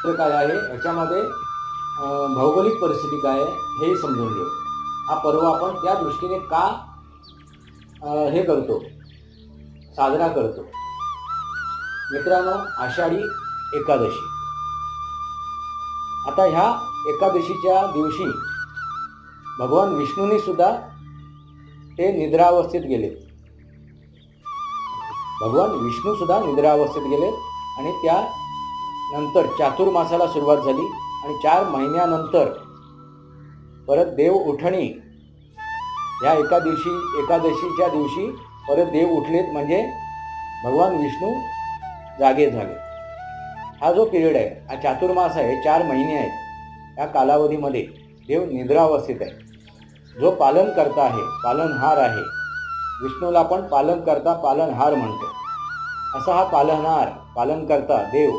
तर काय आहे याच्यामध्ये भौगोलिक परिस्थिती काय आहे हेही समजून घेऊ. हा पर्व आपण त्या दृष्टीने का हे करतो, साजरा करतो. मित्रांनो, आषाढी एकादशी. आता ह्या एकादशीच्या दिवशी भगवान विष्णूंनी सुद्धा ते निद्रावस्थेत गेले. भगवान विष्णू सुद्धा निद्रावस्थेत गेले आणि त्यानंतर चातुर्मासाला सुरुवात झाली आणि 4 महिन्यानंतर परत देव उठणी या एकादशीच्या दिवशी परत देव उठलेत, म्हणजे भगवान विष्णू जागे झाले. हा जो पिरियड आहे, हा चातुर्मास आहे, 4 महिने आहेत. या कालावधीमध्ये देव निद्रावस्थेत आहे. जो पालनकर्ता आहे, पालनहार आहे, विष्णूला आपण पालनकर्ता, पालनहार म्हणतो. असा हा पालनहार, पालनकर्ता देव